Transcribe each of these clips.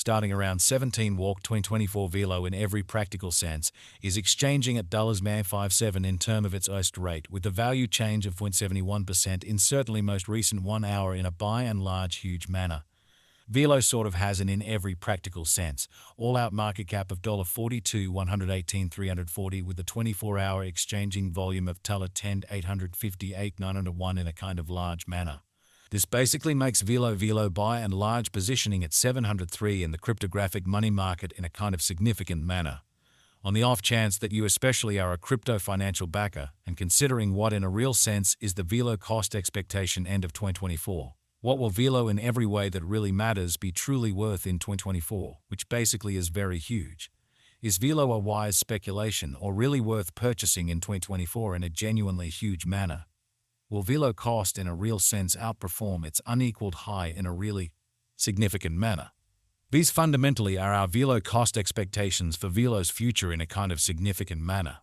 starting around 17 walk 2024 Velo in every practical sense, is exchanging at $0.57 in term of its OST rate, with the value change of 0.71% in certainly most recent 1 hour in a by and large huge manner. Velo sort of has an in every practical sense, all-out market cap of $42,118,340 with a 24-hour exchanging volume of $10,858,901 in a kind of large manner. This basically makes Velo by and large positioning at 703 in the cryptographic money market in a kind of significant manner. On the off chance that you especially are a crypto financial backer, and considering what in a real sense is the Velo cost expectation end of 2024, what will Velo in every way that really matters be truly worth in 2024, which basically is very huge? Is Velo a wise speculation or really worth purchasing in 2024 in a genuinely huge manner? Will Velo cost in a real sense outperform its unequaled high in a really significant manner? These fundamentally are our Velo cost expectations for Velo's future in a kind of significant manner.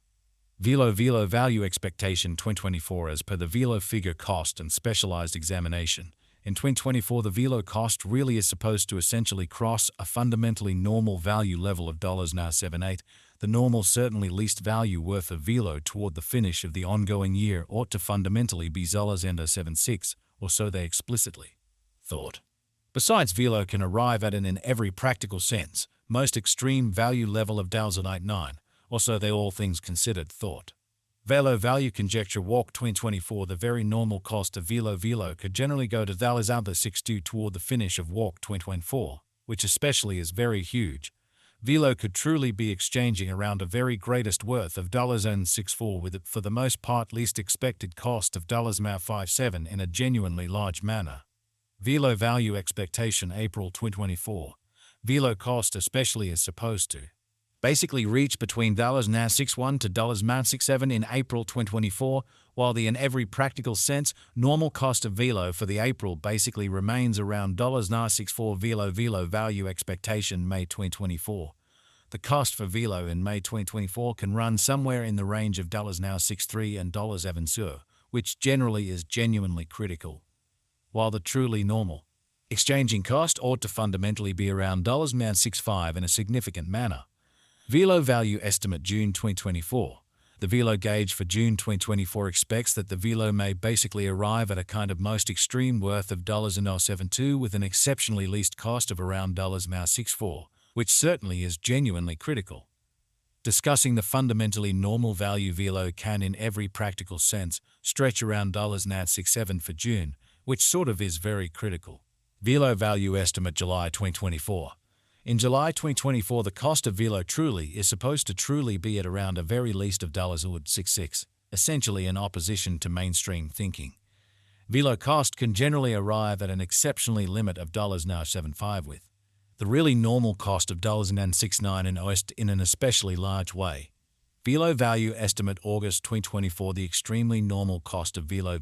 Velo value expectation 2024 as per the Velo figure cost and specialized examination. In 2024, the Velo cost really is supposed to essentially cross a fundamentally normal value level of $0.78. The normal, certainly least value worth of Velo toward the finish of the ongoing year ought to fundamentally be $0.76, or so they explicitly thought. Besides, Velo can arrive at an in every practical sense, most extreme value level of $0.89, or so they all things considered thought. Velo value conjecture walk 2024, the very normal cost of Velo could generally go to $0.62 toward the finish of walk 2024, which especially is very huge. Velo could truly be exchanging around a very greatest worth of $0.64 with it for the most part least expected cost of $0.57 in a genuinely large manner. Velo value expectation April 2024. Velo cost especially is supposed to basically reach between $0.61 to $0.67 in April 2024, while the in every practical sense normal cost of Velo for the April basically remains around $0.64. Velo value expectation May 2024. The cost for Velo in May 2024 can run somewhere in the range of $0.63 and $0.70, which generally is genuinely critical, while the truly normal exchanging cost ought to fundamentally be around $0.65 in a significant manner. Velo value estimate June 2024. The Velo gauge for June 2024 expects that the Velo may basically arrive at a kind of most extreme worth of $0.72 with an exceptionally least cost of around $0.64, which certainly is genuinely critical. Discussing the fundamentally normal value Velo can in every practical sense stretch around $0.67 for June, which sort of is very critical. Velo value estimate July 2024. In July 2024, the cost of Velo truly is supposed to truly be at around a very least of $0.66, essentially in opposition to mainstream thinking. Velo cost can generally arrive at an exceptionally limit of $0.75 with the really normal cost of $0.69 in OST in an especially large way. Velo value estimate August 2024. The extremely normal cost of Velo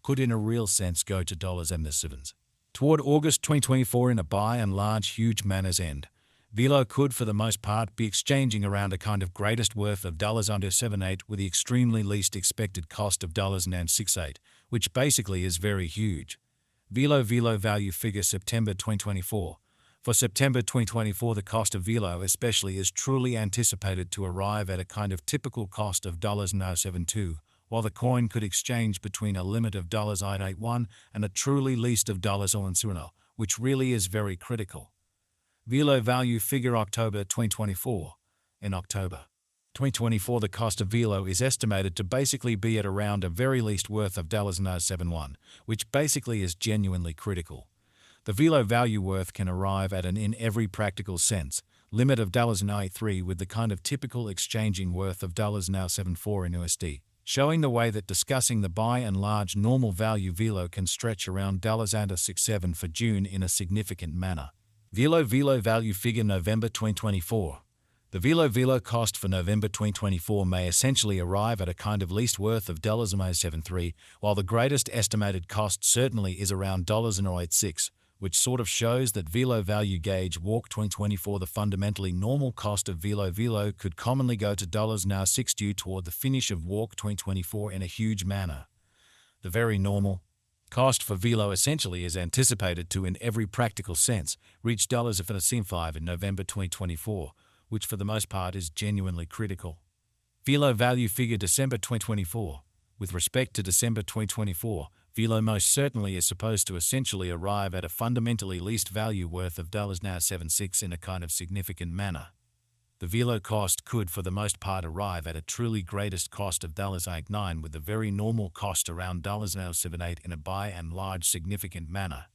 could in a real sense go to $0.77. Toward August 2024 in a by and large huge manner's end. Velo could for the most part be exchanging around a kind of greatest worth of $0.78 with the extremely least expected cost of $0.68, which basically is very huge. Velo value figure September 2024. For September 2024, the cost of Velo especially is truly anticipated to arrive at a kind of typical cost of $0.72, while the coin could exchange between a limit of $0.81 and a truly least of $0.10, which really is very critical. Velo value figure October 2024. In October 2024, the cost of Velo is estimated to basically be at around a very least worth of $0.71, which basically is genuinely critical. The Velo value worth can arrive at an in every practical sense limit of $0.93 with the kind of typical exchanging worth of $0.74 in USD. Showing the way that discussing the by and large normal value Velo can stretch around $0.67 for June in a significant manner. Velo value figure November 2024. The Velo cost for November 2024 may essentially arrive at a kind of least worth of $0.73, while the greatest estimated cost certainly is around $0.86, which sort of shows that Velo value gauge walk 2024 the fundamentally normal cost of Velo could commonly go to $0.60 toward the finish of walk 2024 in a huge manner. The very normal Cost for Velo essentially is anticipated to, in every practical sense, reach $5 in November 2024, which for the most part is genuinely critical. Velo value figure December 2024. With respect to December 2024, Velo most certainly is supposed to essentially arrive at a fundamentally least value worth of $76 in a kind of significant manner. The Velo cost could for the most part arrive at a truly greatest cost of $89 with a very normal cost around $78 in a by and large significant manner.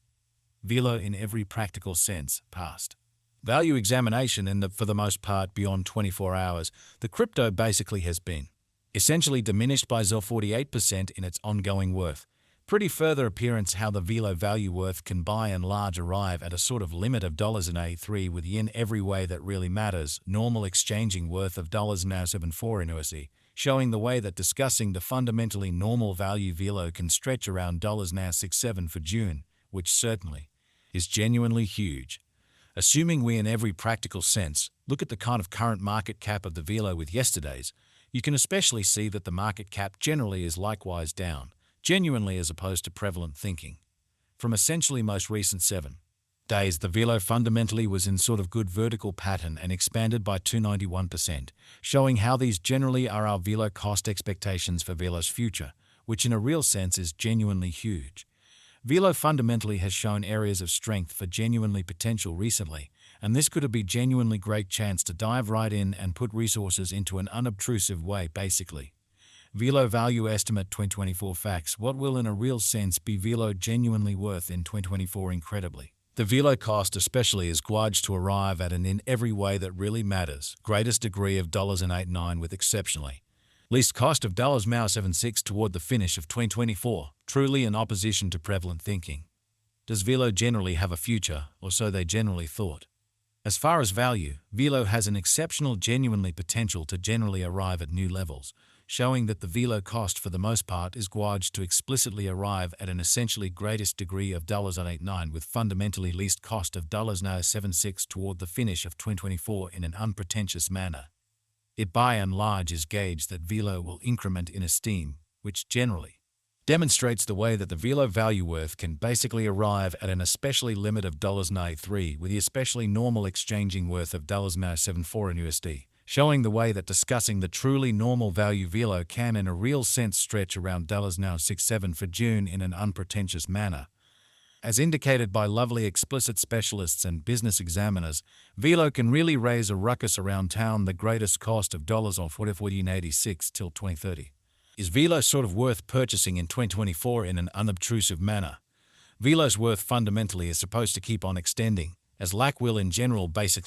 Velo in every practical sense, past value examination in the for the most part beyond 24 hours, the crypto basically has been essentially diminished by 48% in its ongoing worth. Pretty further appearance how the Velo value worth can by and large arrive at a sort of limit of $83 with yin every way that really matters, normal exchanging worth of $74 in USD, showing the way that discussing the fundamentally normal value Velo can stretch around $67 for June, which certainly is genuinely huge. Assuming we in every practical sense look at the kind of current market cap of the Velo with yesterday's, you can especially see that the market cap generally is likewise down, genuinely as opposed to prevalent thinking. From essentially most recent 7 days, the Velo fundamentally was in sort of good vertical pattern and expanded by 291%, showing how these generally are our Velo cost expectations for Velo's future, which in a real sense is genuinely huge. Velo fundamentally has shown areas of strength for genuinely potential recently, and this could be genuinely great chance to dive right in and put resources into an unobtrusive way basically. Velo value estimate 2024 facts. What will in a real sense be Velo genuinely worth in 2024 incredibly? The Velo cost especially is gauged to arrive at an in every way that really matters, greatest degree of $89 with exceptionally least cost of $76 toward the finish of 2024, truly in opposition to prevalent thinking. Does Velo generally have a future, or so they generally thought? As far as value, Velo has an exceptional genuinely potential to generally arrive at new levels, showing that the Velo cost for the most part is gauged to explicitly arrive at an essentially greatest degree of $89 with fundamentally least cost of $76 toward the finish of 2024 in an unpretentious manner. It by and large is gauged that Velo will increment in esteem, which generally demonstrates the way that the Velo value worth can basically arrive at an especially limit of $93 with the especially normal exchanging worth of $74 in USD, showing the way that discussing the truly normal value Velo can in a real sense stretch around $67 for June in an unpretentious manner. As indicated by lovely explicit specialists and business examiners, Velo can really raise a ruckus around town the greatest cost of $14.86 till 2030. Is Velo sort of worth purchasing in 2024 in an unobtrusive manner? Velo's worth fundamentally is supposed to keep on extending, as lack will in general basically